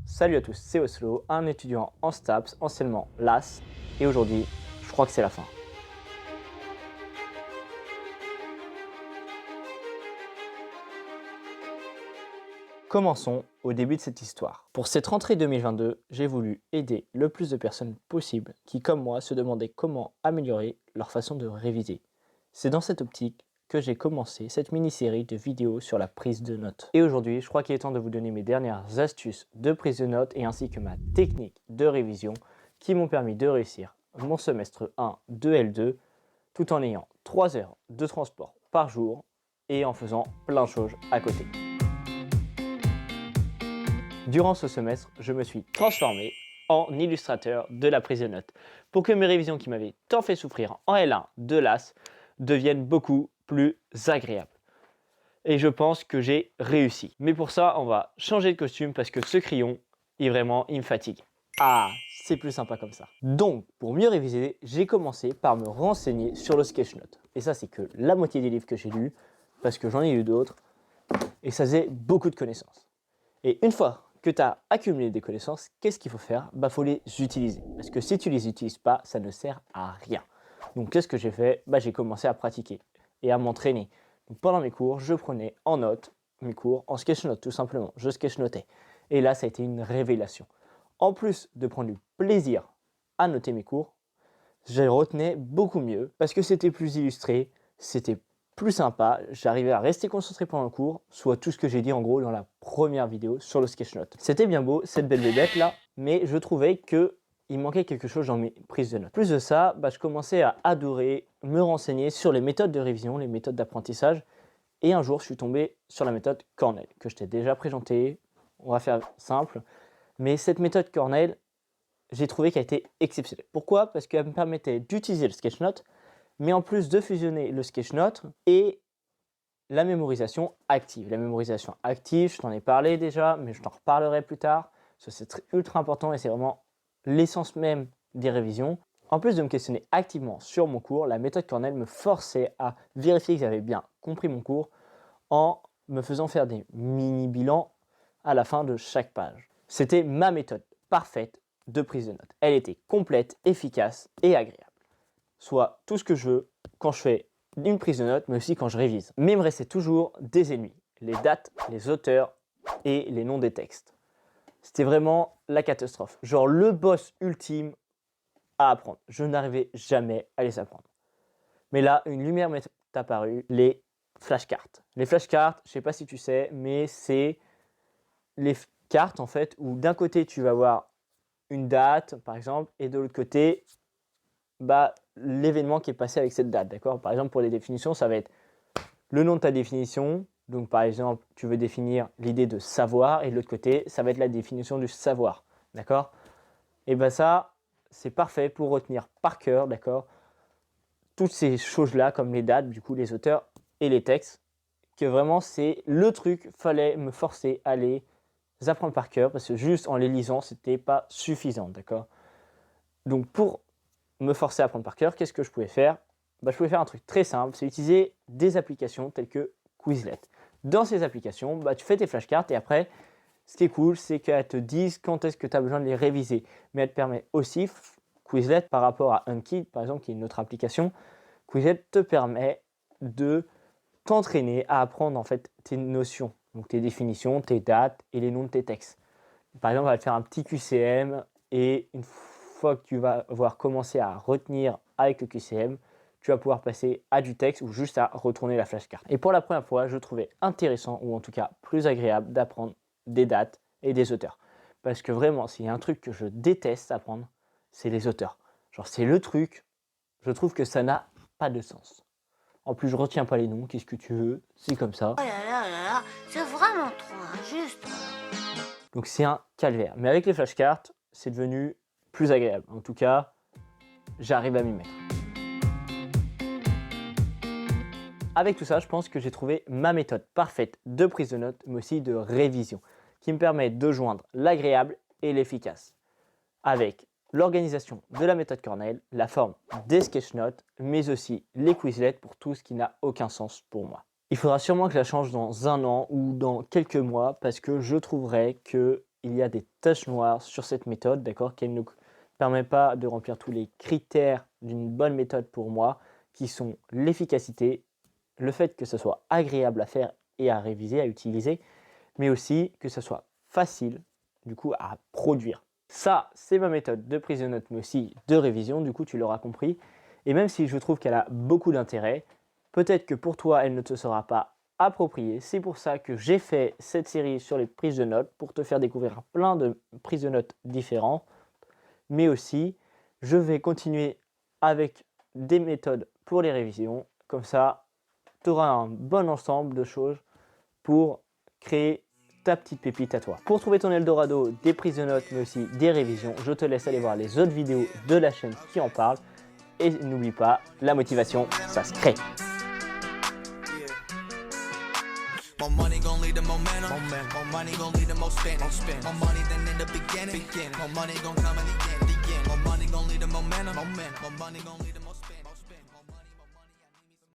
Salut à tous, c'est Oslo, un étudiant en STAPS, anciennement LAS, et aujourd'hui, je crois que c'est la fin. Commençons au début de cette histoire. Pour cette rentrée 2022, j'ai voulu aider le plus de personnes possible qui, comme moi, se demandaient comment améliorer leur façon de réviser. C'est dans cette optique que j'ai commencé cette mini-série de vidéos sur la prise de notes. Et aujourd'hui, je crois qu'il est temps de vous donner mes dernières astuces de prise de notes et ainsi que ma technique de révision qui m'ont permis de réussir mon semestre 1 de L2 tout en ayant 3 heures de transport par jour et en faisant plein de choses à côté. Durant ce semestre, je me suis transformé en illustrateur de la prise de notes pour que mes révisions qui m'avaient tant fait souffrir en L1 de l'AS deviennent beaucoup plus agréables. Et je pense que j'ai réussi. Mais pour ça, on va changer de costume parce que ce crayon, il me fatigue. Ah, c'est plus sympa comme ça. Donc, pour mieux réviser, j'ai commencé par me renseigner sur le sketchnote. Et ça, c'est que la moitié des livres que j'ai lus, parce que j'en ai lu d'autres, et ça faisait beaucoup de connaissances. Et une fois que tu as accumulé des connaissances, qu'est-ce qu'il faut faire? Faut les utiliser. Parce que si tu les utilises pas, ça ne sert à rien. Donc, qu'est-ce que j'ai fait? J'ai commencé à pratiquer et à m'entraîner. Donc, pendant mes cours, je prenais en note mes cours en sketchnote, tout simplement. Je sketchnotais. Et là, ça a été une révélation. En plus de prendre du plaisir à noter mes cours, je retenais beaucoup mieux parce que c'était plus illustré, c'était plus sympa, j'arrivais à rester concentré pendant le cours, soit tout ce que j'ai dit en gros dans la première vidéo sur le sketchnote. C'était bien beau, cette belle bébête là, mais je trouvais qu'il manquait quelque chose dans mes prises de notes. Plus de ça, je commençais à adorer me renseigner sur les méthodes de révision, les méthodes d'apprentissage, et un jour je suis tombé sur la méthode Cornell, que je t'ai déjà présentée, on va faire simple, mais cette méthode Cornell, j'ai trouvé qu'elle était exceptionnelle. Pourquoi? Parce qu'elle me permettait d'utiliser le sketchnote, mais en plus de fusionner le sketchnote et la mémorisation active. La mémorisation active, je t'en ai parlé déjà, mais je t'en reparlerai plus tard. C'est ultra important et c'est vraiment l'essence même des révisions. En plus de me questionner activement sur mon cours, la méthode Cornell me forçait à vérifier que j'avais bien compris mon cours en me faisant faire des mini-bilans à la fin de chaque page. C'était ma méthode parfaite de prise de notes. Elle était complète, efficace et agréable. Soit tout ce que je veux quand je fais une prise de notes, mais aussi quand je révise. Mais il me restait toujours des ennemis, les dates, les auteurs et les noms des textes. C'était vraiment la catastrophe. Genre le boss ultime à apprendre. Je n'arrivais jamais à les apprendre. Mais là, une lumière m'est apparue, les flashcards. Les flashcards, je ne sais pas si tu sais, mais c'est les cartes en fait où d'un côté tu vas avoir une date par exemple et de l'autre côté l'événement qui est passé avec cette date, d'accord? Par exemple pour les définitions, ça va être le nom de ta définition. Donc par exemple, tu veux définir l'idée de savoir et de l'autre côté, ça va être la définition du savoir, d'accord? Et ça, c'est parfait pour retenir par cœur, d'accord? Toutes ces choses-là comme les dates, du coup les auteurs et les textes, que vraiment c'est le truc, fallait me forcer à les apprendre par cœur parce que juste en les lisant, c'était pas suffisant, d'accord? Donc pour me forcer à apprendre par cœur, qu'est-ce que je pouvais faire? Je pouvais faire un truc très simple, c'est utiliser des applications telles que Quizlet. Dans ces applications, tu fais tes flashcards et après, ce qui est cool, c'est qu'elles te disent quand est-ce que tu as besoin de les réviser. Mais elle te permet aussi, Quizlet par rapport à Anki, par exemple, qui est une autre application, Quizlet te permet de t'entraîner à apprendre en fait tes notions, donc tes définitions, tes dates et les noms de tes textes. Par exemple, on va te faire un petit QCM et une fois que tu vas avoir commencé à retenir avec le QCM, tu vas pouvoir passer à du texte ou juste à retourner la flashcard. Et pour la première fois, je trouvais intéressant ou en tout cas plus agréable d'apprendre des dates et des auteurs. Parce que vraiment, s'il y a un truc que je déteste apprendre, c'est les auteurs. Genre, c'est le truc, je trouve que ça n'a pas de sens. En plus, je retiens pas les noms, qu'est-ce que tu veux, c'est comme ça. Oh là là, c'est vraiment trop injuste. Donc c'est un calvaire. Mais avec les flashcards, c'est devenu plus agréable. En tout cas, j'arrive à m'y mettre. Avec tout ça, je pense que j'ai trouvé ma méthode parfaite de prise de notes, mais aussi de révision, qui me permet de joindre l'agréable et l'efficace. Avec l'organisation de la méthode Cornell, la forme des sketchnotes, mais aussi les Quizlets pour tout ce qui n'a aucun sens pour moi. Il faudra sûrement que je la change dans un an ou dans quelques mois parce que je trouverai que il y a des taches noires sur cette méthode, d'accord, qu'elle ne permet pas de remplir tous les critères d'une bonne méthode pour moi, qui sont l'efficacité, le fait que ce soit agréable à faire et à réviser, à utiliser, mais aussi que ce soit facile, du coup, à produire. Ça, c'est ma méthode de prise de notes, mais aussi de révision, du coup, tu l'auras compris. Et même si je trouve qu'elle a beaucoup d'intérêt, peut-être que pour toi, elle ne te sera pas appropriée. C'est pour ça que j'ai fait cette série sur les prises de notes, pour te faire découvrir plein de prises de notes différentes. Mais aussi, je vais continuer avec des méthodes pour les révisions. Comme ça, tu auras un bon ensemble de choses pour créer ta petite pépite à toi. Pour trouver ton Eldorado des prises de notes, mais aussi des révisions, je te laisse aller voir les autres vidéos de la chaîne qui en parlent. Et n'oublie pas, la motivation, ça se crée. More money gon' lead to momentum. More money gon' lead to more spending. More money than in the beginning. More money gon' come in the end. More money gon' lead to momentum. More money gon' lead to more spending.